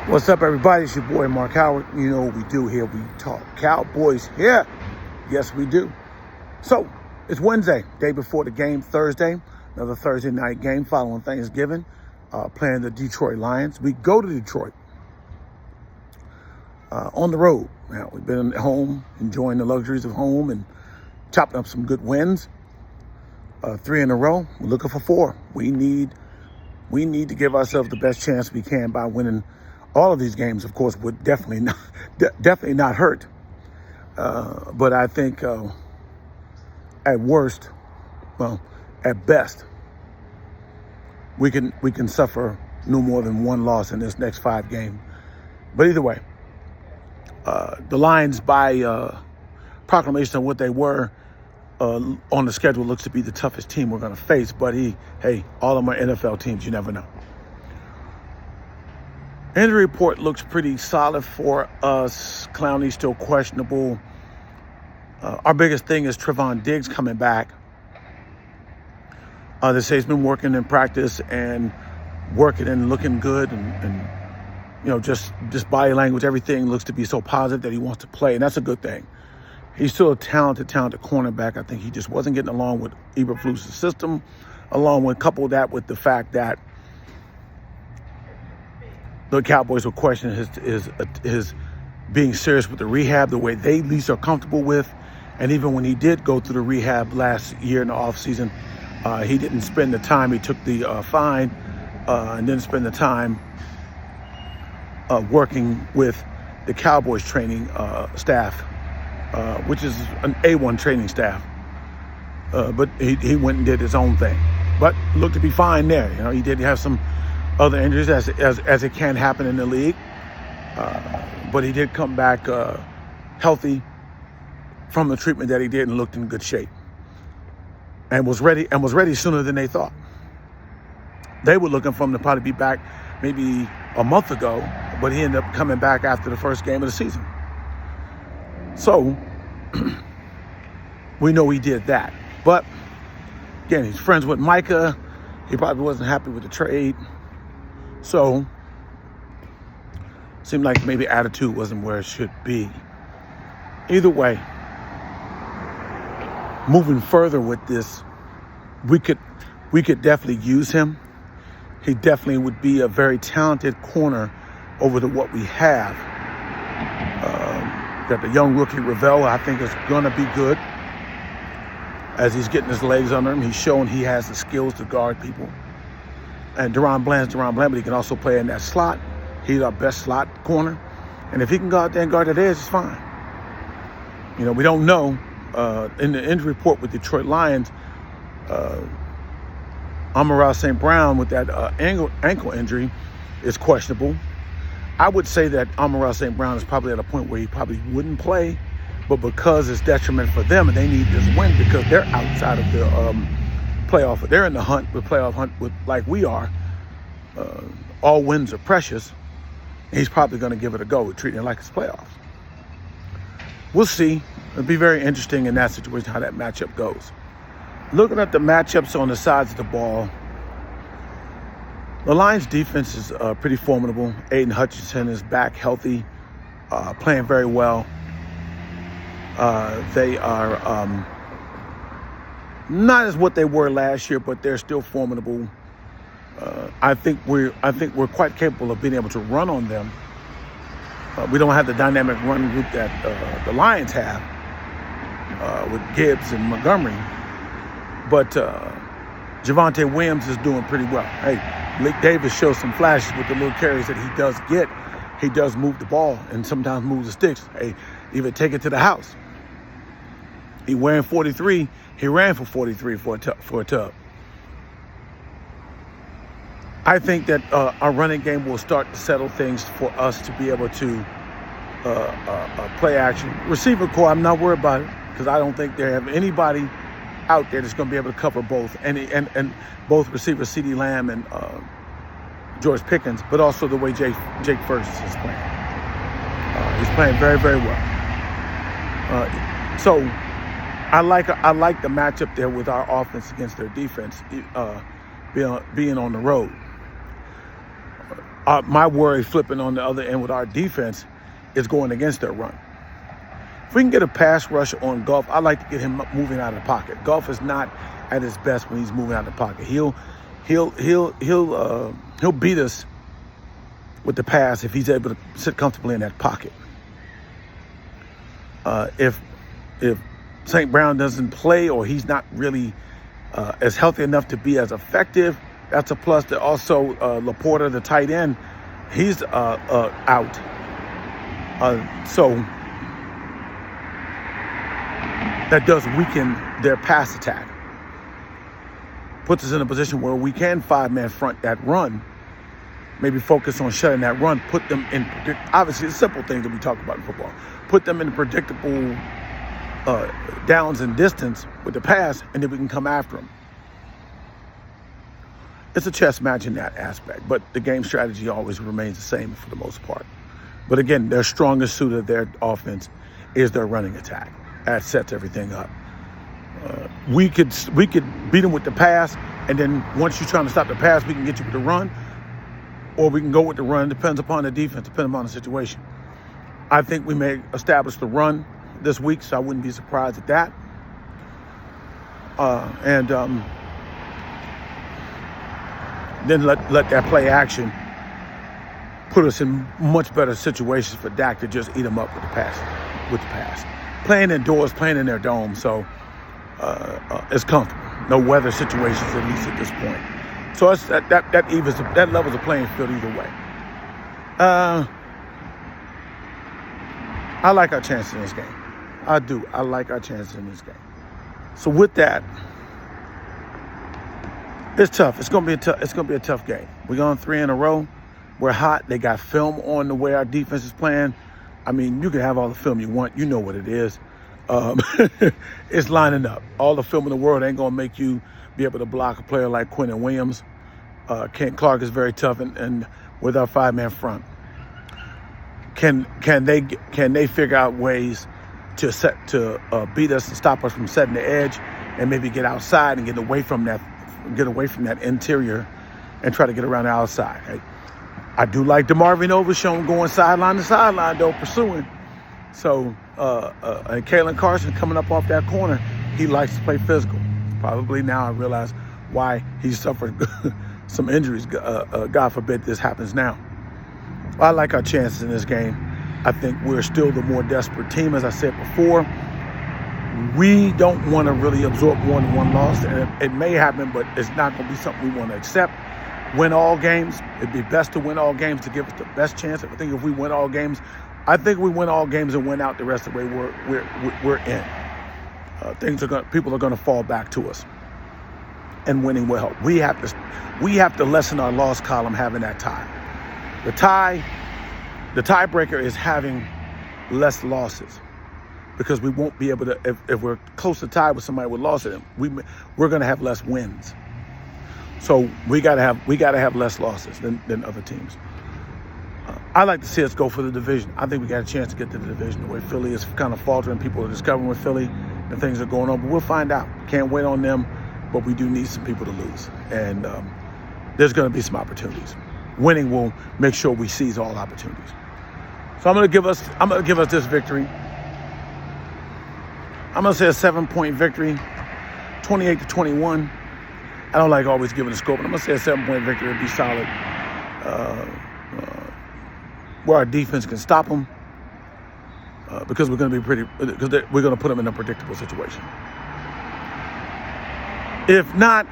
What's up, everybody? It's your boy, Mark Howard. You know what we do here. We talk Cowboys here. Yes, we do. So, it's Wednesday, day before the game, Thursday. Another Thursday night game following Thanksgiving, playing the Detroit Lions. We go to Detroit on the road. Now, we've been at home, enjoying the luxuries of home and chopping up some good wins. 3 in a row. We're looking for 4. We need to give ourselves the best chance we can by winning all of these games. Of course, would definitely not hurt. But I think at worst, well, at best, we can suffer no more than 1 loss in this next 5 games. But either way, the Lions, by proclamation of what they were on the schedule, looks to be the toughest team we're going to face. But hey, all of my NFL teams, you never know. Injury report looks pretty solid for us. Clowney's still questionable. Our biggest thing is Trevon Diggs coming back. They say he's been working in practice and working and looking good, and you know, just body language, everything looks to be so positive that he wants to play, and that's a good thing. He's still a talented cornerback. I think he just wasn't getting along with Eberflus' system, along with couple that with the fact that the Cowboys were questioning his being serious with the rehab, the way they least are comfortable with. And even when he did go through the rehab last year in the offseason, he didn't spend the time. He took the fine and didn't spend the time working with the Cowboys training staff, which is an A1 training staff. But he went and did his own thing. But looked to be fine there. You know, he did have some other injuries as it can happen in the league. But he did come back healthy from the treatment that he did and looked in good shape. And was ready sooner than they thought. They were looking for him to probably be back maybe a month ago, but he ended up coming back after the first game of the season. So we know he did that. But again, he's friends with Micah. He probably wasn't happy with the trade. So seemed like maybe attitude wasn't where it should be. Either way, moving further with this, we could definitely use him. He definitely would be a very talented corner over to what we have. Got the young rookie Ravel, I think, is going to be good. As he's getting his legs under him, he's showing he has the skills to guard people. And Deron Bland's Deron Bland, but he can also play in that slot. He's our best slot corner. And if he can go out there and guard that edge, it's fine. You know, we don't know. In the injury report with Detroit Lions, Amon-Ra St. Brown with that ankle injury is questionable. I would say that Amon-Ra St. Brown is probably at a point where he probably wouldn't play, but because it's detriment for them and they need this win because they're outside of the playoff. They're in the playoff hunt with like we are. All wins are precious. He's probably going to give it a go, treating it like it's playoffs. We'll see. It'll be very interesting in that situation how that matchup goes. Looking at the matchups on the sides of the ball, the Lions defense is pretty formidable. Aiden Hutchinson is back healthy, playing very well. They are not as what they were last year, but they're still formidable. I think we're quite capable of being able to run on them. We don't have the dynamic run group that the Lions have with Gibbs and Montgomery, but Javonte Williams is doing pretty well. Hey, Blake Davis shows some flashes with the little carries that he does get. He does move the ball and sometimes move the sticks. Hey, even take it to the house. He wearing 43. He ran for 43 for a tub. I think that our running game will start to settle things for us to be able to play action. Receiver core, I'm not worried about it because I don't think they have anybody out there that's going to be able to cover both and both receivers, CeeDee Lamb and George Pickens, but also the way Jake First is playing. He's playing very, very well. So I like the matchup there with our offense against their defense being on the road. My worry flipping on the other end with our defense is going against their run. If we can get a pass rush on Goff, I like to get him moving out of the pocket. Goff is not at his best when he's moving out of the pocket. He'll beat us with the pass if he's able to sit comfortably in that pocket. If St. Brown doesn't play or he's not really as healthy enough to be as effective, that's a plus. That also Laporta, the tight end, he's out. So that does weaken their pass attack. Puts us in a position where we can five-man front that run. Maybe focus on shutting that run. Put them in, obviously, the simple things that we talk about in football. Put them in predictable downs and distance with the pass, and then we can come after them. It's a chess match in that aspect, but the game strategy always remains the same for the most part. But again, their strongest suit of their offense is their running attack. That sets everything up. We could beat them with the pass, and then once you're trying to stop the pass, we can get you with the run, or we can go with the run. It depends upon the defense, depending upon the situation. I think we may establish the run this week, so I wouldn't be surprised at that. Then let that play action put us in much better situations for Dak to just eat them up with the pass. Playing indoors, playing in their dome, so it's comfortable. No weather situations, at least at this point. So it's that levels the playing field either way. I like our chances in this game. I do. I like our chances in this game. So with that, it's tough. It's gonna be a tough game. We're going 3 in a row. We're hot. They got film on the way our defense is playing. I mean, you can have all the film you want. You know what it is. It's lining up. All the film in the world ain't gonna make you be able to block a player like Quentin Williams. Kent Clark is very tough, and with our five-man front, can they figure out ways to beat us and stop us from setting the edge, and maybe get outside and get away from that interior, and try to get around the outside. I do like DeMarvin Overshown going sideline to sideline though, pursuing. So and Kalen Carson coming up off that corner, he likes to play physical. Probably now I realize why he suffered some injuries. God forbid this happens now. I like our chances in this game. I think we're still the more desperate team, as I said before. We don't want to really absorb more than one loss. And it may happen, but it's not going to be something we want to accept. Win all games. It'd be best to win all games to give us the best chance. I think if we win all games, we win all games and win out the rest of the way we're in. People are going to fall back to us, and winning will help. We have to lessen our loss column having that tie. The tiebreaker is having less losses, because we won't be able to, if we're close to tie with somebody with losses, we're going to have less wins. So we got to have less losses than other teams. I like to see us go for the division. I think we got a chance to get to the division. The way Philly is kind of faltering, people are discovering with Philly and things are going on, but we'll find out. Can't wait on them, but we do need some people to lose, and there's going to be some opportunities. Winning will make sure we seize all opportunities. So I'm going to give us this victory. I'm going to say a 7-point victory, 28-21. I don't like always giving a score, but I'm going to say a 7-point victory would be solid, where our defense can stop them, because we're going to put them in a predictable situation. If not,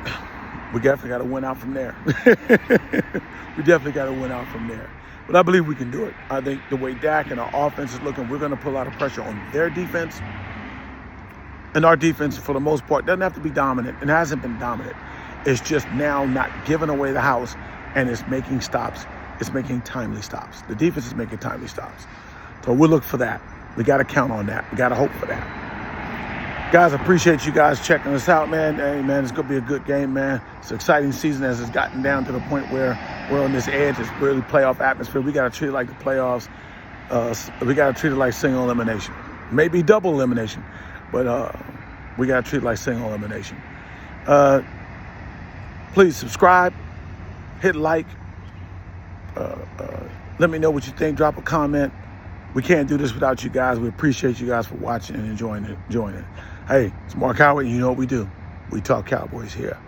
we definitely got to win out from there. But I believe we can do it. I think the way Dak and our offense is looking, we're going to put a lot of pressure on their defense. And our defense, for the most part, doesn't have to be dominant. It hasn't been dominant. It's just now not giving away the house, and it's making stops. It's making timely stops. The defense is making timely stops. So we'll look for that. We got to count on that. We got to hope for that. Guys, I appreciate you guys checking us out, man. Hey, man, it's going to be a good game, man. It's an exciting season as it's gotten down to the point where we're on this edge. It's really playoff atmosphere. We got to treat it like the playoffs. We got to treat it like single elimination. Maybe double elimination, but we got to treat it like single elimination. Please subscribe, hit like, Let me know what you think. Drop a comment. We can't do this without you guys. We appreciate you guys for watching and enjoying it. Hey, it's Mark Howard, and you know what we do. We talk Cowboys here.